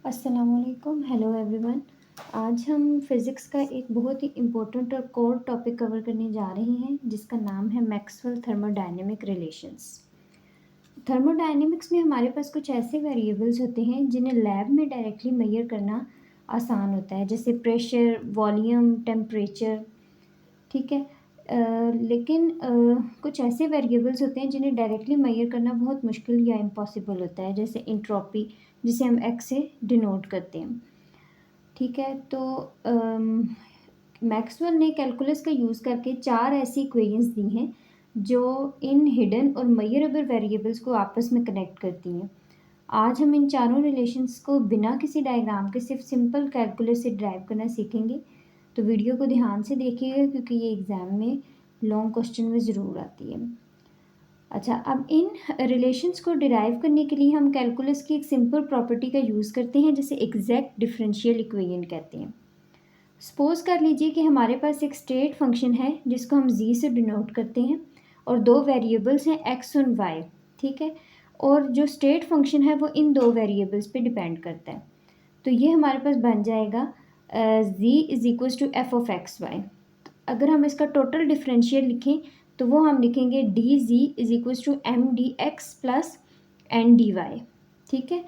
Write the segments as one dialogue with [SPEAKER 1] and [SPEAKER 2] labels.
[SPEAKER 1] अस्सलामुअलैकुम, hello everyone. आज हम फिज़िक्स का एक बहुत ही इम्पोर्टेंट और कोर टॉपिक कवर करने जा रहे हैं जिसका नाम है मैक्सवेल थर्मोडायनेमिक रिलेशंस। थर्मोडायनेमिक्स में हमारे पास कुछ ऐसे वेरिएबल्स होते हैं जिन्हें लैब में डायरेक्टली मेजर करना आसान होता है, जैसे प्रेशर, वॉल्यूम, टेम्परेचर। ठीक है। लेकिन कुछ ऐसे वेरिएबल्स होते हैं जिन्हें डायरेक्टली मेजर करना बहुत मुश्किल या इम्पॉसिबल होता है, जैसे इंट्रोपी, जिसे हम एक्स से डिनोट करते हैं। ठीक है। तो मैक्सवेल ने कैलकुलस का यूज़ करके 4 ऐसी इक्वेशंस दी हैं जो इन हिडन और मेजरेबल वेरिएबल्स को आपस में कनेक्ट करती हैं। आज हम इन चारों रिलेशंस को बिना किसी डायग्राम के सिर्फ सिंपल कैलकुलस से ड्राइव करना सीखेंगे। तो वीडियो को ध्यान से देखिएगा क्योंकि ये एग्ज़ाम में लॉन्ग क्वेश्चन में ज़रूर आती है। अच्छा, अब इन रिलेशंस को डिराइव करने के लिए हम कैलकुलस की एक सिंपल प्रॉपर्टी का यूज़ करते हैं जिसे एग्जैक्ट डिफरेंशियल इक्वेशन कहते हैं। सपोज कर लीजिए कि हमारे पास एक स्टेट फंक्शन है जिसको हम z से डिनोट करते हैं और दो वेरिएबल्स हैं x और y। ठीक है। और जो स्टेट फंक्शन है वो इन दो वेरिएबल्स पे डिपेंड करता है। तो ये हमारे पास बन जाएगा z is equals to f of x y. अगर हम इसका टोटल डिफरेंशियल लिखें तो वो हम लिखेंगे d ji is equals to m d x plus n d y. ठीक है।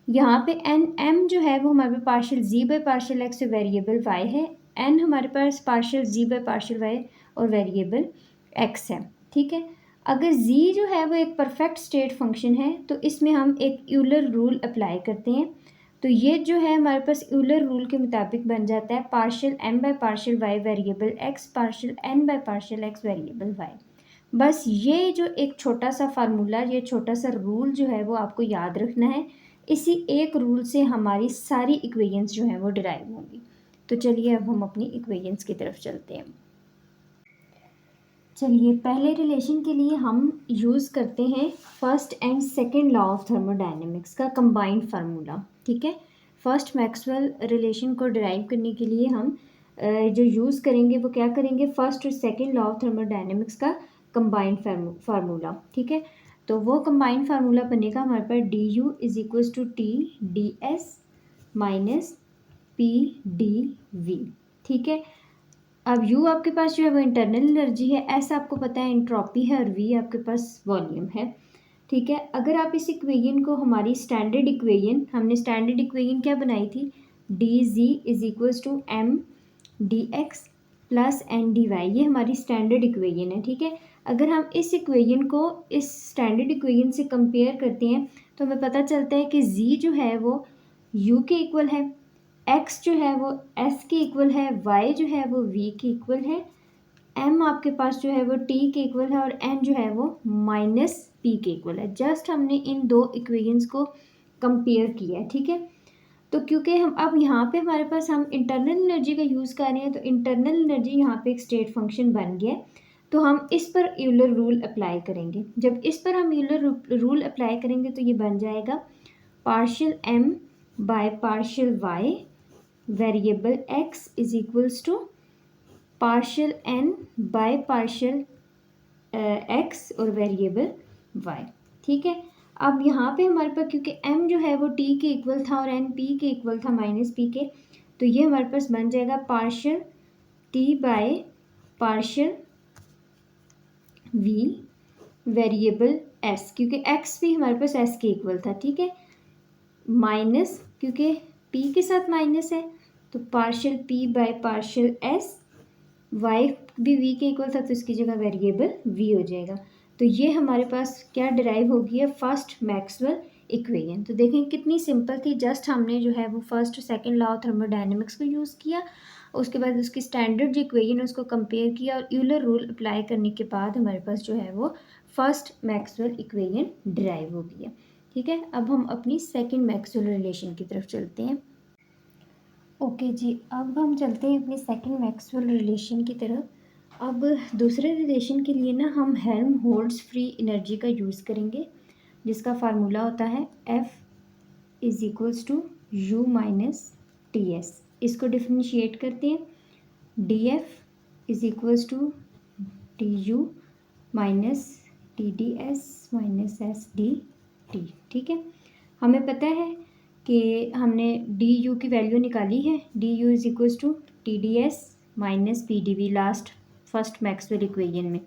[SPEAKER 1] यहाँ पे एन एम जो है वो हमारे पास partial G by partial x variable Y है, एन हमारे पास partial G by partial Y और वेरिएबल एक्स है। ठीक है। अगर जी जो है वो एक परफेक्ट स्टेट फंक्शन है तो इसमें हम एक यूलर रूल अप्लाई करते हैं। तो ये जो है हमारे पास यूलर रूल के मुताबिक बन जाता है partial m by partial y variable x partial n by partial x variable y. बस ये जो एक छोटा सा फार्मूला, ये छोटा सा रूल जो है वो आपको याद रखना है। इसी एक रूल से हमारी सारी इक्वेशंस जो हैं वो डिराइव होंगी। तो चलिए अब हम अपनी इक्वेशंस की तरफ चलते हैं। चलिए, पहले रिलेशन के लिए हम यूज़ करते हैं first and second law of thermodynamics का कंबाइंड फार्मूला। ठीक है। फर्स्ट मैक्सवेल रिलेशन को डिराइव करने के लिए हम जो यूज़ करेंगे वो क्या करेंगे, फर्स्ट और सेकंड लॉ ऑफ थर्मोडायनेमिक्स का कंबाइंड फार्मूला। ठीक है। तो वो कंबाइंड फार्मूला बनेगा हमारे पास D U is equals to T D S minus P D V. ठीक है। अब U आपके पास जो है वो इंटरनल एनर्जी है, S आपको पता है एंट्रोपी है और V आपके पास वॉल्यूम है। ठीक है। अगर आप इस इक्वेशन को, हमारी स्टैंडर्ड इक्वेशन, हमने स्टैंडर्ड इक्वेशन क्या बनाई थी, d g is equals to m d x plus n d y, ये हमारी स्टैंडर्ड इक्वेशन है। ठीक है। अगर हम इस इक्वेशन को इस स्टैंडर्ड इक्वेशन से कंपेयर करते हैं तो हमें पता चलता है कि Z जो है वो U के इक्वल है, x जो है वो s के इक्वल है, y जो है वो v के इक्वल है, m आपके पास जो है वो t के इक्वल है और n जो है वो माइनस p के इक्वल है। जस्ट हमने इन दो इक्वेशंस को कंपेयर किया है। ठीक है। तो क्योंकि हम अब यहाँ पे हमारे पास हम इंटरनल एनर्जी का यूज़ कर रहे हैं तो इंटरनल एनर्जी यहाँ पे एक स्टेट फंक्शन बन गया है। तो हम इस पर यूलर रूल अप्लाई करेंगे। जब इस पर हम यूलर रूल अप्लाई करेंगे तो ये बन जाएगा partial m by partial y variable x is equals to partial n by partial x और वेरिएबल y। ठीक है। अब यहाँ पे हमारे पास क्योंकि m जो है वो t के इक्वल था और n p के इक्वल था माइनस p के, तो ये हमारे पास बन जाएगा partial t bye partial v variable s, क्योंकि x भी हमारे पास s के इक्वल था। ठीक है। माइनस, क्योंकि p के साथ माइनस है तो partial p by partial s, y भी v के इक्वल था तो इसकी जगह वेरिएबल v हो जाएगा। तो ये हमारे पास क्या डिराइव होगी है, फर्स्ट मैक्सवेल इक्वेशन। तो देखें कितनी सिंपल थी, जस्ट हमने जो है वो first second law of thermodynamics को यूज़ किया, उसके बाद उसकी स्टैंडर्ड जो इक्वेशन है उसको कंपेयर किया और यूलर रूल अप्लाई करने के बाद हमारे पास जो है वो फर्स्ट मैक्सवेल इक्वेशन डिराइव हो गई है। ठीक है। अब हम अपनी सेकंड मैक्सवेल रिलेशन की तरफ चलते हैं। ओके जी, अब हम चलते हैं अपनी सेकंड मैक्सवेल रिलेशन की तरफ। अब दूसरे रिलेशन के लिए ना हम हेल्महोल्ट्ज़ फ्री एनर्जी का यूज़ करेंगे जिसका फार्मूला होता है F is equals to u minus T S. इसको डिफ्रेंशिएट करते हैं, d f is equals to t u minus t D S minus S D T. ठीक है। हमें पता है कि हमने डी यू की वैल्यू निकाली है, d u is equals to T D S minus P D v first Maxwell equation में।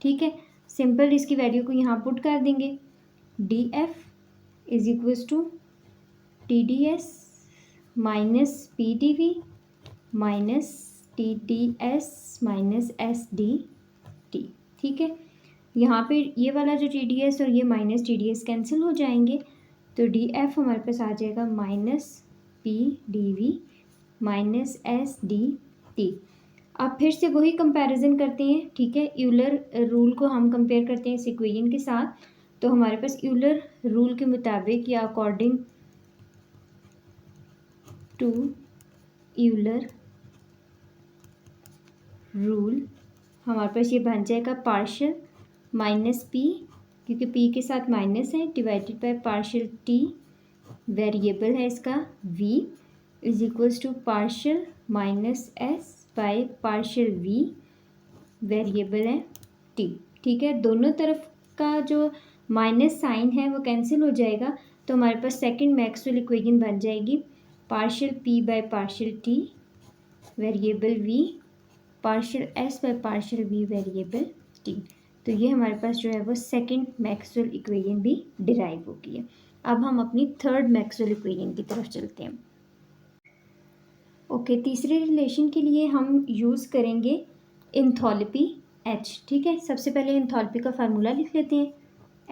[SPEAKER 1] ठीक है, सिंपल इसकी वैल्यू को यहाँ पुट कर देंगे, d f is equals to T D S minus P D v minus t D S minus S D T. ठीक है, यहाँ पे ये वाला जो टी डी एस और ये minus t D s cancel हो जाएंगे, तो डी एफ हमारे पास आ जाएगा minus P D v minus S D t. अब फिर से वही कंपैरिजन करते हैं। ठीक है, यूलर रूल को हम कंपेयर करते हैं इस इक्वेशन के साथ। तो हमारे पास यूलर रूल के मुताबिक या अकॉर्डिंग टू यूलर रूल हमारे पास ये बन जाएगा पार्शियल माइनस पी, क्योंकि पी के साथ माइनस है, divided by partial t, variable है इसका v is equals to partial minus s by partial v, variable है t। ठीक है, दोनों तरफ का जो माइनस साइन है वो कैंसिल हो जाएगा, तो हमारे पास सेकंड मैक्सवेल इक्वेशन बन जाएगी partial p by partial t, variable v, partial s bye partial v, variable t। तो ये हमारे पास जो है वो सेकंड मैक्सवेल इक्वेशन भी डिराइव हो गई है। अब हम अपनी थर्ड मैक्सवेल इक्वेशन की तरफ चलते हैं। ओके, तीसरे रिलेशन के लिए हम यूज़ करेंगे एंथैल्पी H। ठीक है, सबसे पहले एंथैल्पी का फार्मूला लिख लेते हैं,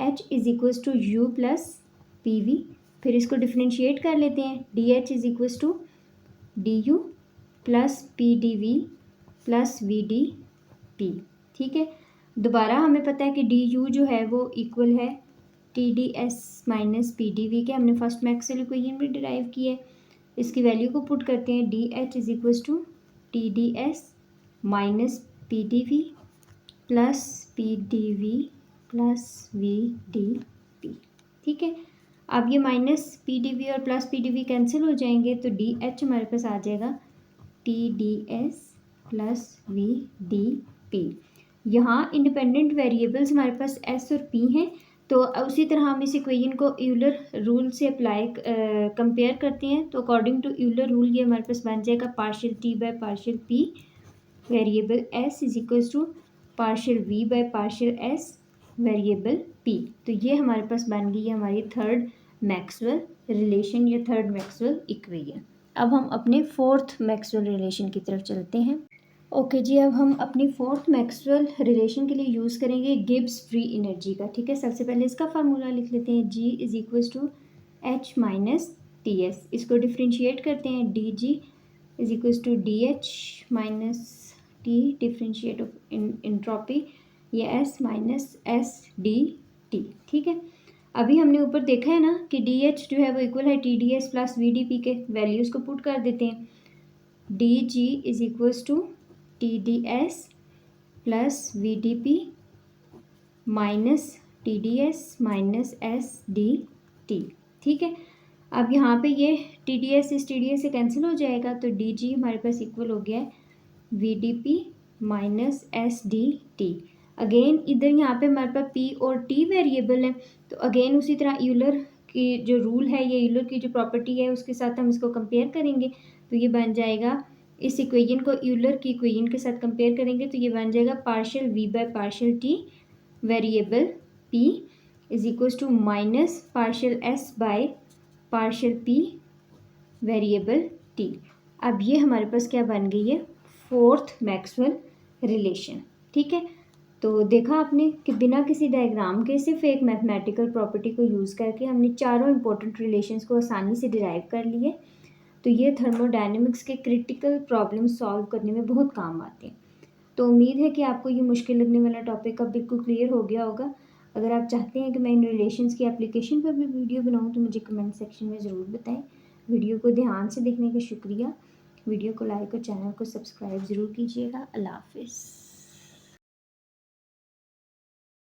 [SPEAKER 1] H is equals to U plus p v. फिर इसको डिफ्रेंशिएट कर लेते हैं, d h is equals to d u plus p D v plus v d p. ठीक है, दोबारा हमें पता है कि डी यू जो है वो इक्वल है t D S minus P D v के, हमने फर्स्ट मैक्सवेल इक्वेशन में डिराइव की है। इसकी वैल्यू को पुट करते हैं, d h is equals to T D S minus P D v plus p D v plus v d p. ठीक है, अब ये माइनस पी डी वी और plus p D v cancel हो जाएंगे, तो डी एच हमारे पास आ जाएगा T D s plus v d p. यहाँ इंडिपेंडेंट वेरिएबल्स हमारे पास एस और पी हैं, तो उसी तरह हम इस इक्वेशन को यूलर रूल से अप्लाई कंपेयर करते हैं। तो अकॉर्डिंग टू यूलर रूल ये हमारे पास बन जाएगा partial t by partial p, variable s is equals to partial v by partial s, variable p. तो ये हमारे पास बन गई है हमारी थर्ड मैक्सवेल रिलेशन या थर्ड मैक्सवेल इक्वेशन। अब हम अपने फोर्थ मैक्सवेल रिलेशन की तरफ चलते हैं। ओके जी, अब हम अपनी फोर्थ मैक्सवेल रिलेशन के लिए यूज़ करेंगे गिब्स फ्री एनर्जी का। ठीक है, सबसे पहले इसका फार्मूला लिख लेते हैं, G is equals to H minus T S. इसको डिफ्रेंशिएट करते हैं, D G is equals to D H minus T, differentiate of entropy, ये S minus S D T. ठीक है, अभी हमने ऊपर देखा है ना कि डी एच जो है वो इक्वल है t D s plus v d p के, वैल्यूज़ को पुट कर देते हैं, D G is equals to T D s plus v d p minus t D S minus S D T. ठीक है, अब यहाँ पे ये टी डी एस इस टी डी एस से कैंसिल हो जाएगा, तो डी जी हमारे पास इक्वल हो गया है v d p minus S D t. Again इधर यहाँ पे हमारे पास पी और टी वेरिएबल है, तो अगेन उसी तरह यूलर की जो रूल है या यूलर की जो प्रॉपर्टी है उसके साथ हम इसको कंपेयर करेंगे, तो ये बन जाएगा, इस इक्वेशन को यूलर की इक्वेशन के साथ कंपेयर करेंगे तो ये बन जाएगा partial v by partial t, variable p is equals to minus partial s by partial p, variable t. अब ये हमारे पास क्या बन गई है, फोर्थ मैक्सवेल रिलेशन। ठीक है, तो देखा आपने कि बिना किसी डायग्राम के सिर्फ एक मैथमेटिकल प्रॉपर्टी को यूज़ करके हमने चारों इंपॉर्टेंट रिलेशंस को आसानी से डिराइव कर लिए। तो ये थर्मोडायनेमिक्स के क्रिटिकल प्रॉब्लम सॉल्व करने में बहुत काम आते हैं। तो उम्मीद है कि आपको ये मुश्किल लगने वाला टॉपिक अब बिल्कुल क्लियर हो गया होगा। अगर आप चाहते हैं कि मैं इन रिलेशंस की एप्लीकेशन पर भी वीडियो बनाऊं तो मुझे कमेंट सेक्शन में ज़रूर बताएं। वीडियो को ध्यान से देखने का शुक्रिया। वीडियो को लाइक और चैनल को सब्सक्राइब ज़रूर कीजिएगा। अल्लाह हाफिज़।